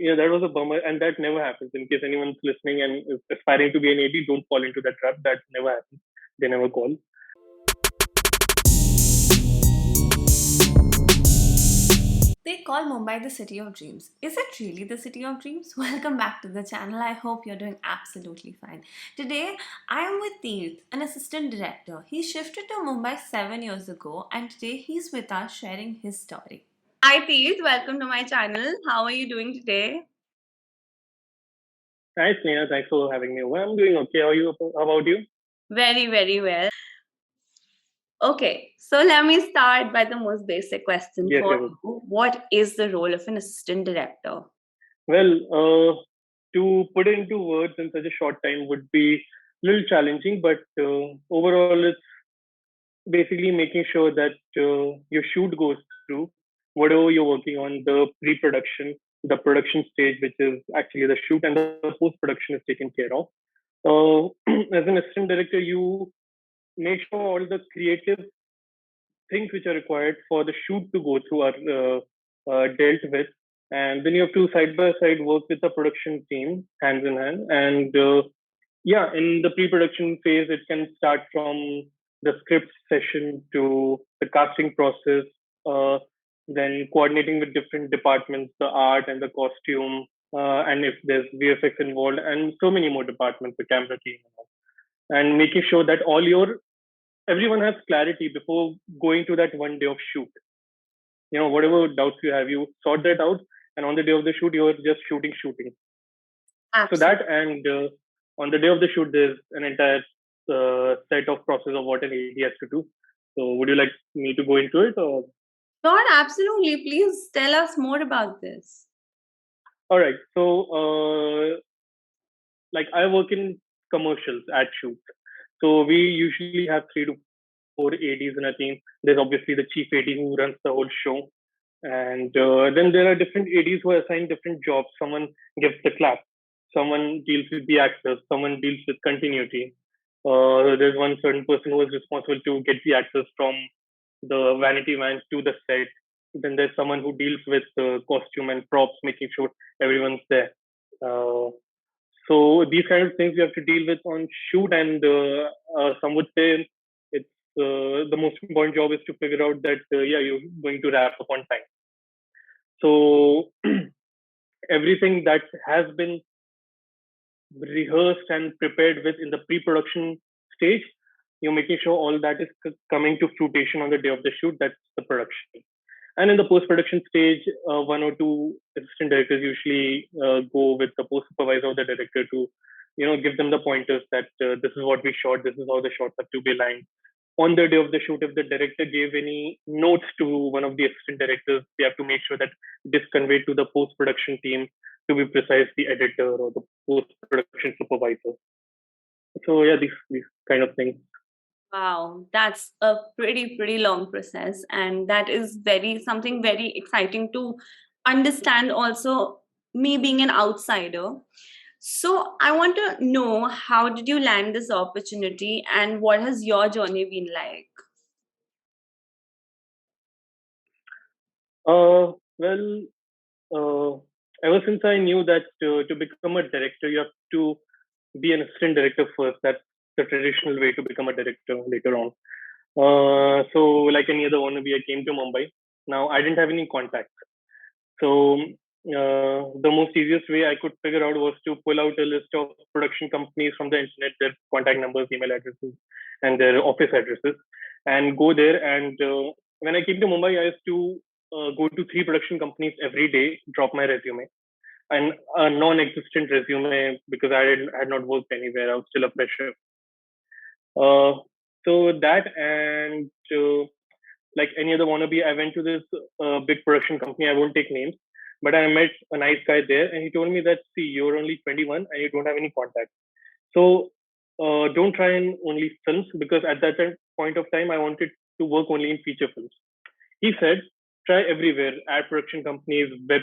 yeah, that was a bummer, and that never happens. In case anyone's listening and is aspiring to be an AD, don't fall into that trap. That never happens. They never call. They call Mumbai the city of dreams. Is it really the city of dreams? Welcome back to the channel. I hope you're doing absolutely fine. Today, I am with Tirth, an assistant director. He shifted to Mumbai 7 years ago, and today he's with us sharing his story. Hi, Tirth. Welcome to my channel. How are you doing today? Hi, Sneha. Thanks for having me over. I'm doing okay. How are you? How about you? Very, very well. Okay, so let me start by the most basic question Yes, for yes. you. What is the role of an assistant director? Well, to put it into words in such a short time would be a little challenging, but overall, it's basically making sure that your shoot goes through whatever you're working on, the pre-production, the production stage, which is actually the shoot, and the post-production is taken care of. As an assistant director, you make sure all the creative things which are required for the shoot to go through are dealt with. And then you have to side by side work with the production team hands in hand. And yeah, in the pre-production phase, it can start from the script session to the casting process, uh, then coordinating with different departments, the art and the costume, and if there's VFX involved, and so many more departments, the camera team, and making sure that all your everyone has clarity before going to that one day of shoot. Whatever doubts you have, you sort that out, and on the day of the shoot, you're just shooting. So Absolutely. that, and on the day of the shoot, there's an entire set of process of what an AD has to do. So would you like me to go into it, or? God, absolutely. Please tell us more about this. All right. So like I work in commercials at shoots. So we usually have 3 to 4 ADs in a team. There's obviously the chief AD who runs the whole show. And then there are different ADs who are assigned different jobs. Someone gives the clap, someone deals with the actors, someone deals with continuity. There's one certain person who is responsible to get the actors from the vanity van to the set. Then there's someone who deals with costume and props, making sure everyone's there. Uh, so these kind of things you have to deal with on shoot, and some would say it's the most important job is to figure out that yeah, you're going to wrap up on time. So everything that has been rehearsed and prepared with in the pre-production stage, you're making sure all that is coming to fruition on the day of the shoot. That's the production. And in the post-production stage, one or two assistant directors usually go with the post supervisor or the director to, give them the pointers that this is what we shot, this is how the shots have to be aligned. On the day of the shoot, if the director gave any notes to one of the assistant directors, they have to make sure that it is conveyed to the post-production team, to be precise, the editor or the post-production supervisor. So yeah, these kind of things. Wow, that's a pretty long process, and that is very something very exciting to understand. Also, me being an outsider. So, I want to know, how did you land this opportunity, and what has your journey been like? Well, uh, ever since I knew that to become a director, you have to be an assistant director first. That's the traditional way to become a director later on. So, like any other wannabe, I came to Mumbai. Now, I didn't have any contacts. So, the most easiest way I could figure out was to pull out a list of production companies from the internet, their contact numbers, email addresses, and their office addresses, and go there. And when I came to Mumbai, I used to go to 3 production companies every day, drop my resume, and a non-existent resume because had not worked anywhere. I was still a fresher. Uh, so that, and like any other wannabe, I went to this big production company. I won't take names, but I met a nice guy there, and he told me that, see, you're only 21 and you don't have any contacts. So don't try in only films, because at that point of time, I wanted to work only in feature films. He said, try everywhere, ad production companies, web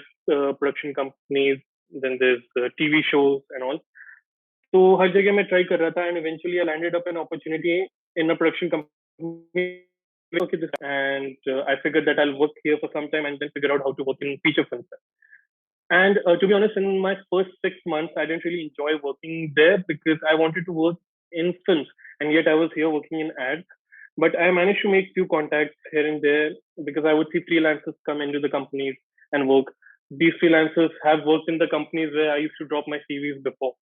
production companies, then there's TV shows and all. तो हर जगह मैं try कर रहा था, and eventually I landed up an opportunity in a production company. Okay, and I figured that I'll work here for some time and then figure out how to work in feature films. And to be honest, in my first 6 months, I didn't really enjoy working there because I wanted to work in films, and yet I was here working in ads. But I managed to make few contacts here and there because I would see freelancers come into the companies and work. These freelancers have worked in the companies where I used to drop my CVs before,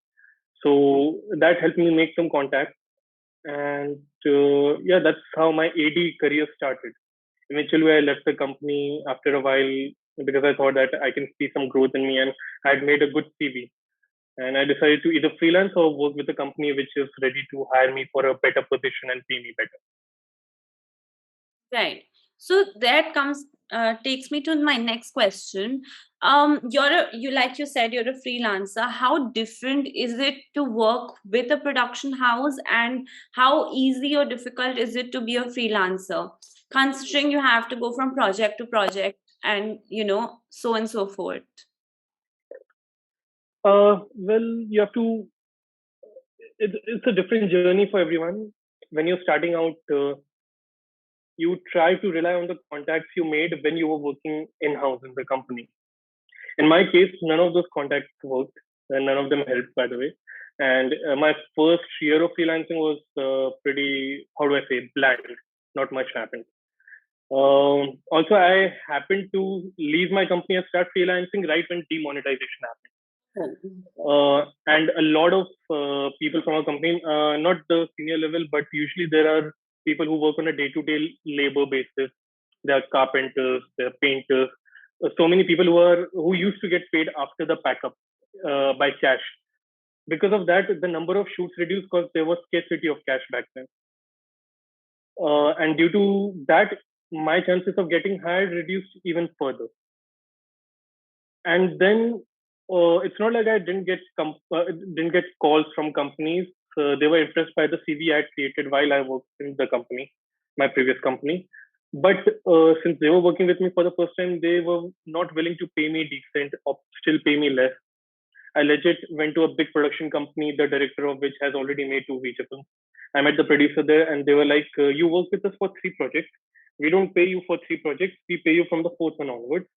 so that helped me make some contacts. And yeah, that's how my AD career started. Eventually, I left the company after a while because I thought that I can see some growth in me and I had made a good CV. And I decided to either freelance or work with a company which is ready to hire me for a better position and pay me better. Right. So that comes takes me to my next question. You like you said you're a freelancer. How different is it to work with a production house, and how easy or difficult is it to be a freelancer? Considering you have to go from project to project, and so and so forth. Well, you have to, it's a different journey for everyone. When you're starting out, you try to rely on the contacts you made when you were working in house in the company. In my case, none of those contacts worked, and none of them helped, by the way. And my first year of freelancing was pretty, how do I say, bland. Not much happened. Also, I happened to leave my company and start freelancing right when demonetization happened. And a lot of people from our company, not the senior level, but usually there are people who work on a day-to-day labor basis. There are carpenters, there are painters. So many people who used to get paid after the pack-up by cash. Because of that, the number of shoots reduced because there was scarcity of cash back then. And due to that, my chances of getting hired reduced even further. And then it's not like I didn't get calls from companies. They were impressed by the CV I had created while I worked in the company, my previous company. But since they were working with me for the first time, they were not willing to pay me decent or still pay me less. I legit went to a big production company, the director of which has already made two feature films. I met the producer there, and they were like, "You work with us for three projects. We don't pay you for three projects. We pay you from the fourth one onwards."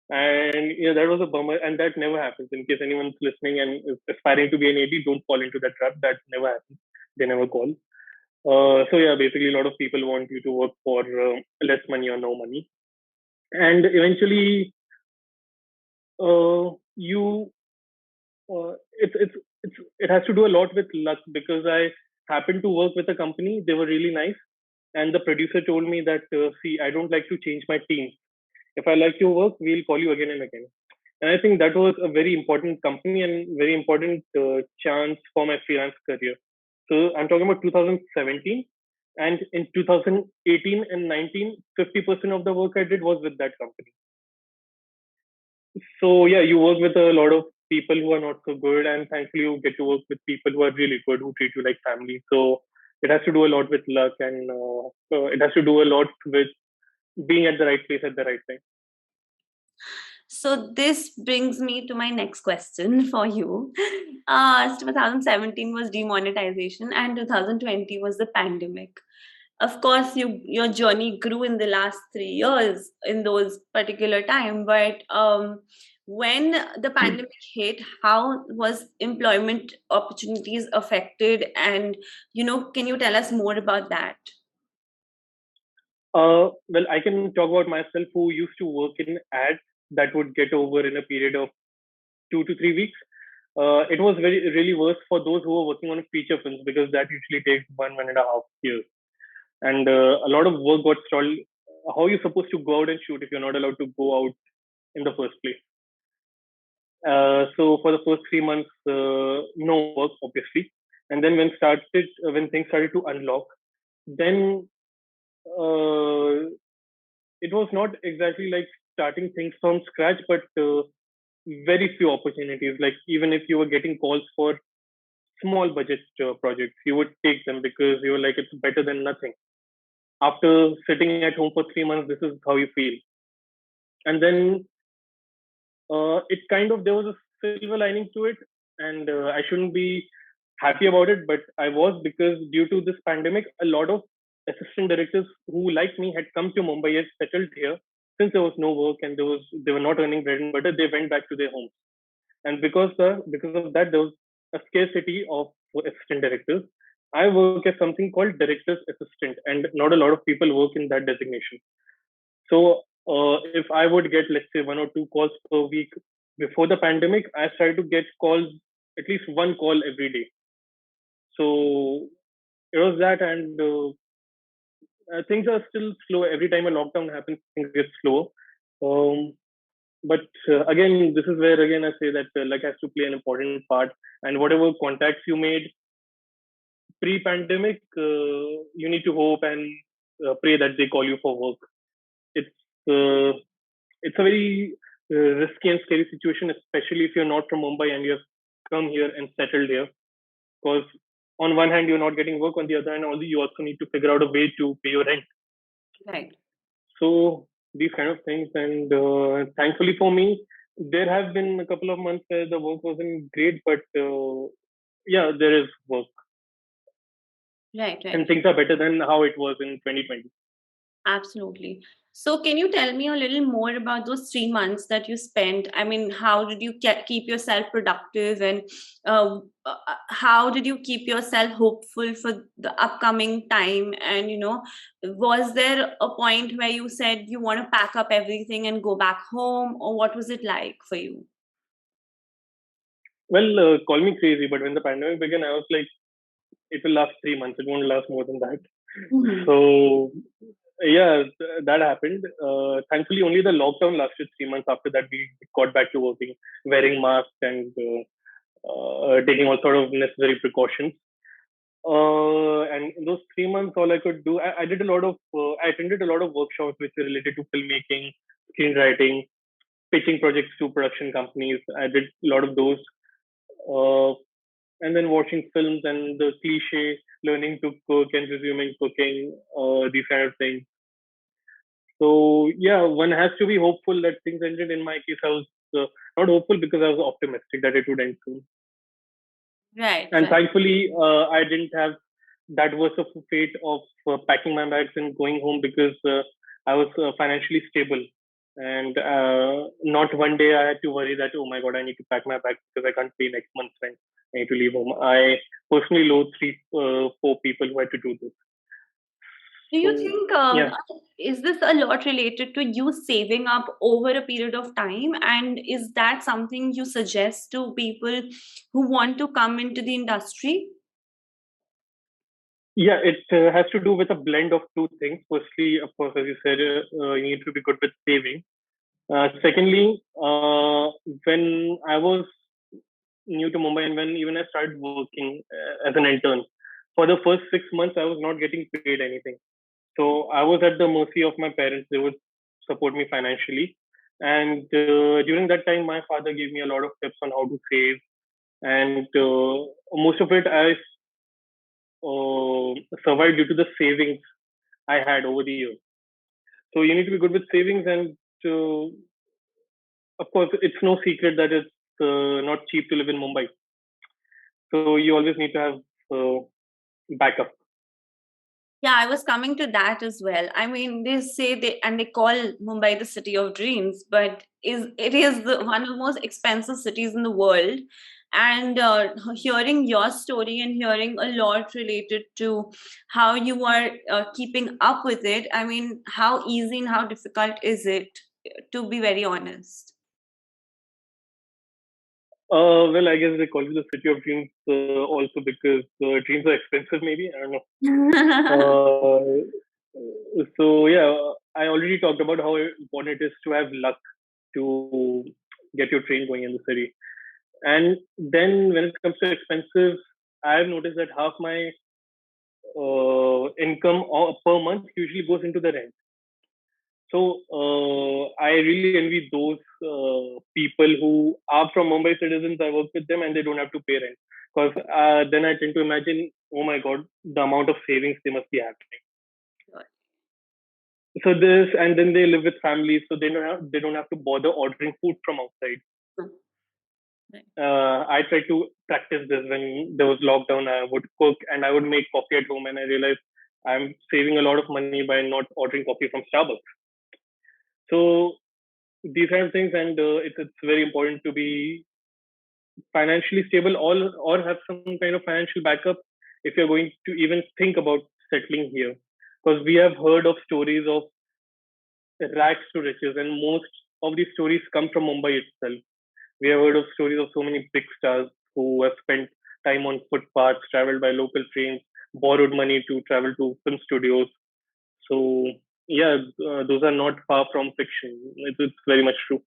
And yeah, that was a bummer, and that never happens. In case anyone's listening and is aspiring to be an AD, don't fall into that trap. That never happens. They never call. So yeah, basically, a lot of people want you to work for less money or no money, and eventually, you it has to do a lot with luck because I happened to work with a company. They were really nice, and the producer told me that see, I don't like to change my team. If I like your work, we'll call you again and again. And I think that was a very important company and very important chance for my freelance career. So I'm talking about 2017. And in 2018 and 19, 50% of the work I did was with that company. So yeah, you work with a lot of people who are not so good, and thankfully you get to work with people who are really good, who treat you like family. So it has to do a lot with luck, and it has to do a lot with being at the right place at the right time. So this brings me to my next question for you. 2017 was demonetization, and 2020 was the pandemic. Of course, your journey grew in the last 3 years in those particular time. But when the pandemic hit, how was employment opportunities affected? And can you tell us more about that? Well, I can talk about myself who used to work in ads that would get over in a period of 2 to 3 weeks. It was really worse for those who were working on feature films because that usually takes 1.5 years. And a lot of work got stalled. How are you supposed to go out and shoot if you're not allowed to go out in the first place? So for the first 3 months, no work, obviously. And then when things started to unlock, then uh, it was not exactly like starting things from scratch, but very few opportunities. Like even if you were getting calls for small budget projects, you would take them because you were like, it's better than nothing. After sitting at home for 3 months, this is how you feel. And then it kind of, there was a silver lining to it, and I shouldn't be happy about it, but I was, because due to this pandemic, a lot of assistant directors who, like me, had come to Mumbai and settled here. since there was no work and they were not earning bread and butter, they went back to their homes. And because of that, there was a scarcity of assistant directors. I work as something called director's assistant, and not a lot of people work in that designation. So if I would get, let's say, one or two calls per week before the pandemic, I started to get calls, at least one call every day. So it was that, and things are still slow. Every time a lockdown happens, things get slow. Um, but again, this is where again I say that luck has to play an important part. And whatever contacts you made pre-pandemic, you need to hope and pray that they call you for work. It's uh, it's a very risky and scary situation, especially if you're not from Mumbai and you have come here and settled here. Because on one hand, you're not getting work, on the other hand, you also need to figure out a way to pay your rent. Right. So these kind of things, and thankfully for me, there have been a couple of months where the work wasn't great, but yeah, there is work, Right, right. and things are better than how it was in 2020. Absolutely. So, can you tell me a little more about those 3 months that you spent? I mean, how did you keep yourself productive, and how did you keep yourself hopeful for the upcoming time? And was there a point where you said you want to pack up everything and go back home, or what was it like for you? Well, call me crazy, but when the pandemic began, I was like, it will last 3 months. It won't last more than that. Mhm. So yeah, that happened. Thankfully, only the lockdown lasted 3 months. After that, we got back to working, wearing masks and taking all sort of necessary precautions. And in those 3 months, all I could do, I did a lot of, I attended a lot of workshops which were related to filmmaking, screenwriting, pitching projects to production companies. I did a lot of those. Uh, and then watching films and the cliche, learning to cook and resuming cooking, these kind of things. So yeah, one has to be hopeful that things ended. In my case, I was not hopeful because I was optimistic that it would end soon. Right, And right. thankfully, I didn't have that worse of a fate of packing my bags and going home because I was financially stable. And not one day I had to worry that, oh my God, I need to pack my bags because I can't pay next month's rent. I need to leave home. I personally know three, four people who had to do this. Do you So, think yeah. is this a lot related to you saving up over a period of time? And is that something you suggest to people who want to come into the industry? Yeah, it has to do with a blend of two things. Firstly, of course, as you said, you need to be good with saving. Secondly, when I was new to Mumbai and when even I started working as an intern, for the first 6 months, I was not getting paid anything. So I was at the mercy of my parents. They would support me financially. And during that time, my father gave me a lot of tips on how to save. And most of it I survived due to the savings I had over the years. So you need to be good with savings, and of course, it's no secret that it's not cheap to live in Mumbai. So you always need to have uh, backup. Yeah, I was coming to that as well. I mean, they say they call Mumbai the city of dreams, but it is one of the most expensive cities in the world. And hearing your story and hearing a lot related to how you are keeping up with it, I mean, how easy and how difficult is it, to be very honest? Well, I guess they call it the city of dreams also because dreams are expensive. Maybe I don't know. So yeah, I already talked about how important it is to have luck to get your train going in the city. And then when it comes to expenses, I've noticed that half my income per month usually goes into the rent. So I really envy those people who are from Mumbai citizens. I work with them and they don't have to pay rent. Because then I tend to imagine, oh my God, the amount of savings they must be having. So this, and then they live with families, so they don't have to bother ordering food from outside. Right. I tried to practice this when there was lockdown. I would cook and I would make coffee at home, and I realized I'm saving a lot of money by not ordering coffee from Starbucks. So these kind of things, and it's very important to be financially stable, or have some kind of financial backup if you're going to even think about settling here. Because we have heard of stories of rags to riches, and most of these stories come from Mumbai itself. We have heard of stories of so many big stars who have spent time on footpaths, traveled by local trains, borrowed money to travel to film studios. So yeah, those are not far from fiction. It's very much true.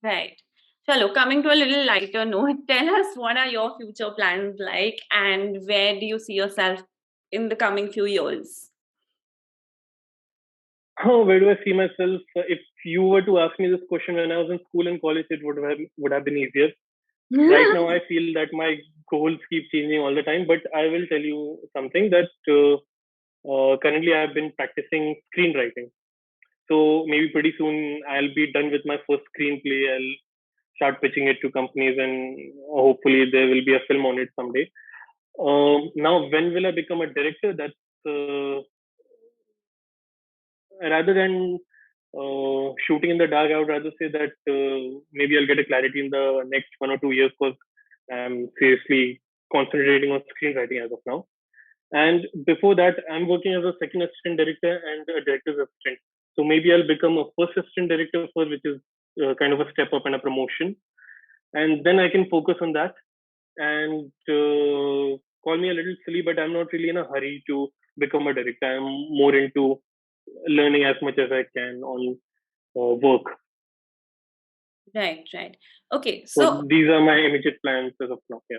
Right. Chalo, coming to a little lighter note, tell us what are your future plans like and where do you see yourself in the coming few years? Oh, where do I see myself? If you were to ask me this question when I was in school and college, it would have been easier. Right now, I feel that my goals keep changing all the time. But I will tell you something that currently I've been practicing screenwriting. So maybe pretty soon I'll be done with my first screenplay. I'll start pitching it to companies, and hopefully there will be a film on it someday. Now, when will I become a director? That's rather than shooting in the dark. I would rather say that maybe I'll get a clarity in the next 1 or 2 years, because I'm seriously concentrating on screenwriting as of now. And before that, I'm working as a second assistant director and a director's assistant. So maybe I'll become a first assistant director first, which is kind of a step up and a promotion. And then I can focus on that. And call me a little silly, but I'm not really in a hurry to become a director. I'm more into learning as much as I can on work. Right, right. Okay, So so these are my immediate plans as of now. Yeah.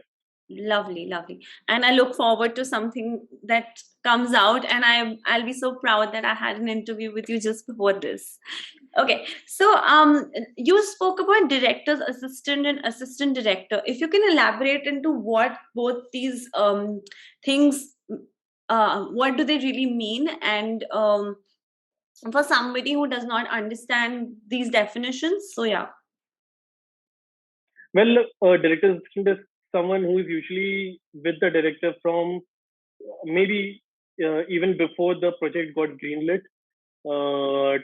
lovely, lovely. And I look forward to something that comes out and I'll be so proud that I had an interview with you just before this. Okay. So you spoke about director's assistant and assistant director. If you can elaborate into what both these things what do they really mean, and for somebody who does not understand these definitions. So yeah. Well, a director's assistant is someone who is usually with the director from maybe even before the project got greenlit, uh,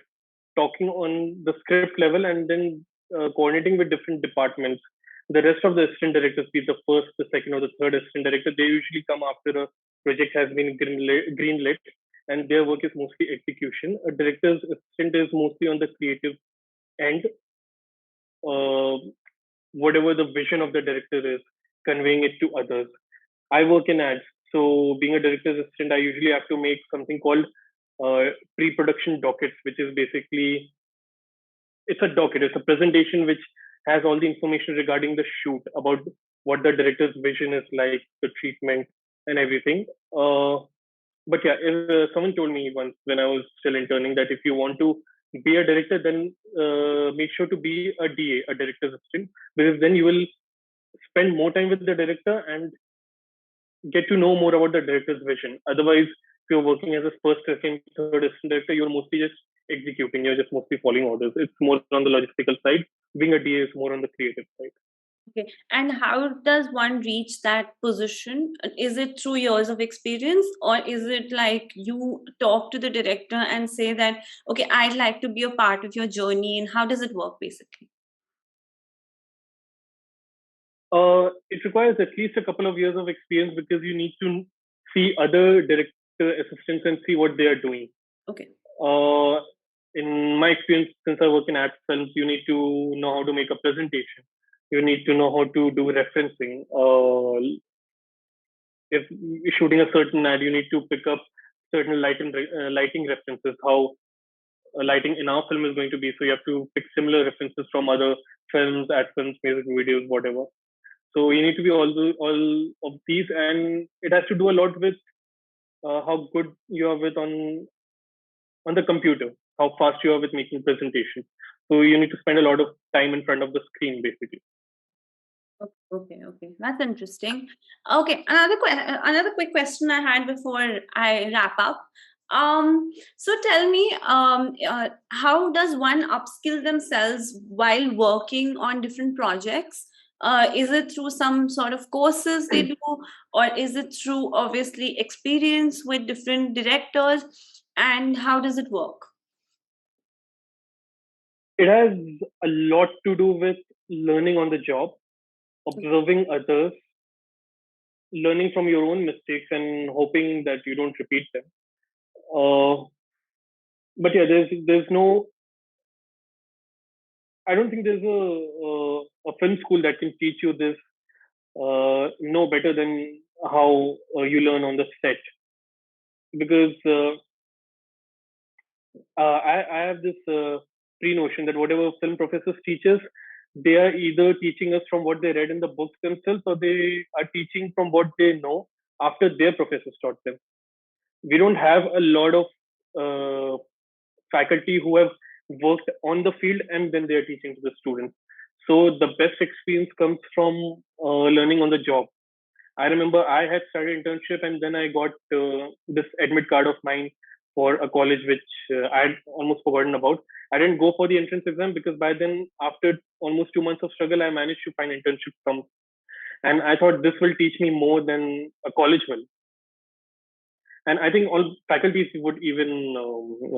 talking on the script level, and then coordinating with different departments. The rest of the assistant directors, be it the first, the second, or the third assistant director, they usually come after a project has been greenlit, and their work is mostly execution. A director's assistant is mostly on the creative end, uh, whatever the vision of the director is, conveying it to others. I work in ads, so being a director's assistant, I usually have to make something called pre-production dockets, which is basically, it's a docket, it's a presentation which has all the information regarding the shoot, about what the director's vision is like, the treatment, and everything. But yeah, if, someone told me once when I was still interning, that if you want to be a director, then make sure to be a DA, a director's assistant, because then you will spend more time with the director and get to know more about the director's vision. Otherwise, if you're working as a first, second, third assistant director, you're mostly just executing. You're just mostly following orders. It's more on the logistical side. Being a DA is more on the creative side. Okay. And how does one reach that position? Is it through years of experience, or is it like you talk to the director and say that, okay, I'd like to be a part of your journey? And how does it work basically? It requires at least a couple of years of experience, because you need to see other director assistants and see what they are doing. Okay. Uh, in my experience, since I work in ad films, you need to know how to make a presentation. You need to know how to do referencing. If you're shooting a certain ad, you need to pick up certain lighting references, how lighting in our film is going to be. So you have to pick similar references from other films, ad films, music videos, whatever. So you need to be all of these, and it has to do a lot with how good you are with on the computer, how fast you are with making presentations. So you need to spend a lot of time in front of the screen, basically. Okay, okay, that's interesting. Okay, another quick question I had before I wrap up. So tell me, how does one upskill themselves while working on different projects? Is it through some sort of courses they do, or is it through obviously experience with different directors? And how does it work? It has a lot to do with learning on the job, observing others, learning from your own mistakes, and hoping that you don't repeat them. Uh, but yeah, there's no. I don't think there's a film school that can teach you this no better than how you learn on the set. Because I have this pre-notion that whatever film professors teach us, they are either teaching us from what they read in the books themselves, or they are teaching from what they know after their professors taught them. We don't have a lot of uh, faculty who have worked on the field and then they are teaching to the students. So the best experience comes from learning on the job. I remember I had started internship and then I got this admit card of mine for a college which I had almost forgotten about. I didn't go for the entrance exam because by then, after almost 2 months of struggle, I managed to find internship from. And I thought this will teach me more than a college will. And I think all faculties would even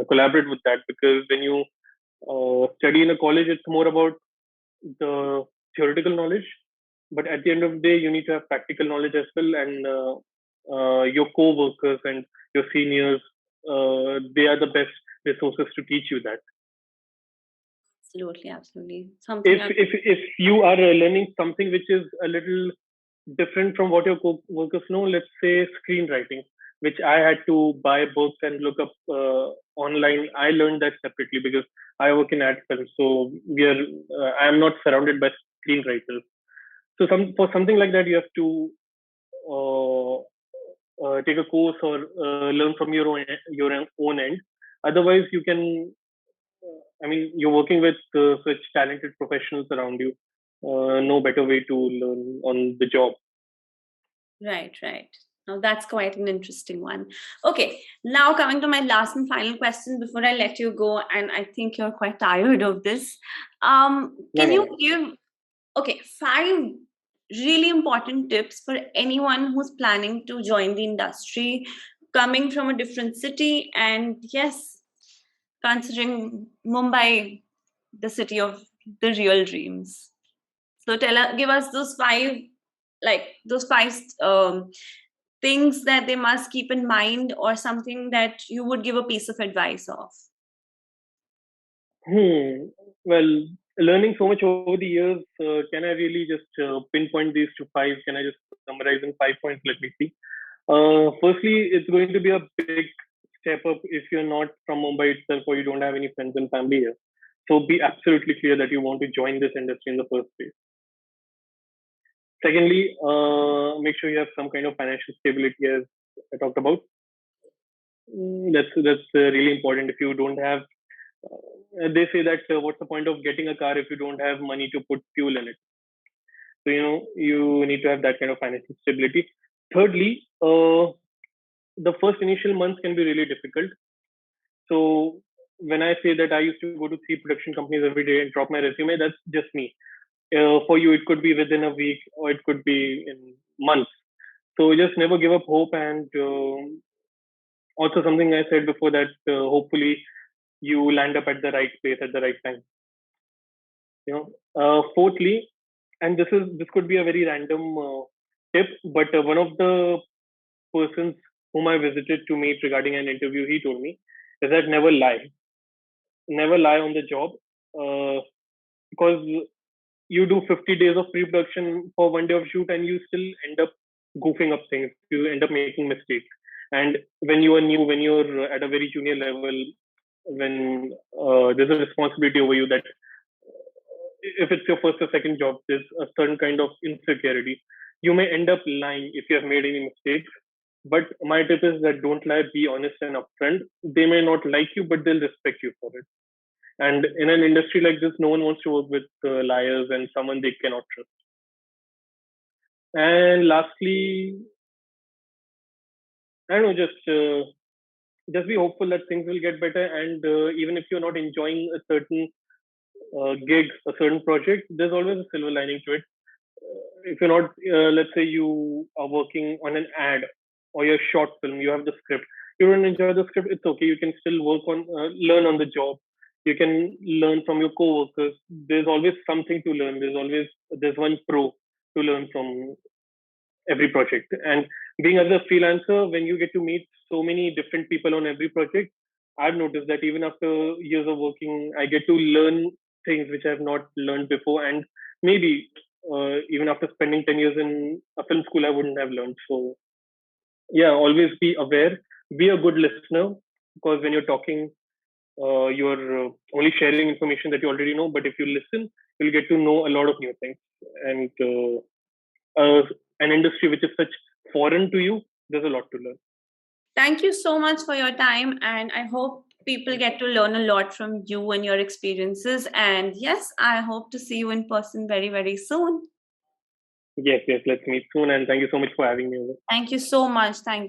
collaborate with that, because when you study in a college, it's more about the theoretical knowledge, but at the end of the day, you need to have practical knowledge as well. And your co-workers and your seniors, they are the best resources to teach you that. Absolutely, absolutely. If Something if you are learning something which is a little different from what your co-workers know, let's say screenwriting, which I had to buy books and look up online. I learned that separately because I work in ad film, so we are. I am not surrounded by screenwriters. So for something like that, you have to uh, take a course or learn from your own end. Otherwise, you can. I mean, you're working with such talented professionals around you. No better way to learn on the job. right, right. Now that's quite an interesting one. Okay, now coming to my last and final question before I let you go, and I think you're quite tired of this. No, Can no, you no. give five really important tips for anyone who's planning to join the industry, coming from a different city, and yes, considering Mumbai the city of the real dreams. So give us those five, those five things that they must keep in mind, or something that you would give a piece of advice of. Well, learning so much over the years, can I really just pinpoint these to five? Can I just summarize in 5 points? Let me see. Firstly, it's going to be a big step up if you're not from Mumbai itself or you don't have any friends and family here. So be absolutely clear that you want to join this industry in the first place. Secondly, make sure you have some kind of financial stability, as I talked about. That's really important. If you don't have, they say that what's the point of getting a car if you don't have money to put fuel in it? So you need to have that kind of financial stability. Thirdly, the first initial months can be really difficult. So when I say that I used to go to 3 production companies every day and drop my resume, that's just me. For you, it could be within a week or it could be in months. So just never give up hope. And also something I said before, that hopefully you land up at the right place at the right time. Fourthly, and this could be a very random tip, but one of the persons whom I visited to meet regarding an interview, he told me is that never lie on the job, uh, because you do 50 days of pre-production for 1 day of shoot and you still end up goofing up things. You end up making mistakes. And when you are new, when you're at a very junior level, when there's a responsibility over you, that if it's your first or second job, there's a certain kind of insecurity. You may end up lying if you have made any mistakes. But my tip is that don't lie, be honest and upfront. They may not like you, but they'll respect you for it. And in an industry like this, no one wants to work with liars and someone they cannot trust. And lastly, I don't know, just be hopeful that things will get better. And even if you're not enjoying a certain gig, a certain project, there's always a silver lining to it. If you're not, let's say you are working on an ad or your short film, you have the script. You don't enjoy the script, it's okay. You can still work on, learn on the job. You can learn from your coworkers. There's always something to learn. There's one pro to learn from every project. And being as a freelancer, when you get to meet so many different people on every project, I've noticed that even after years of working, I get to learn things which I have not learned before. And maybe even after spending 10 years in a film school, I wouldn't have learned. So, yeah, always be aware, be a good listener, because when you're talking, you're only sharing information that you already know. But if you listen, you'll get to know a lot of new things. And an industry which is such foreign to you, there's a lot to learn. Thank you so much for your time, and I hope people get to learn a lot from you and your experiences. And yes, I hope to see you in person very, very soon. Yes, let's meet soon. And thank you so much for having me over. Thank you so much. Thank you.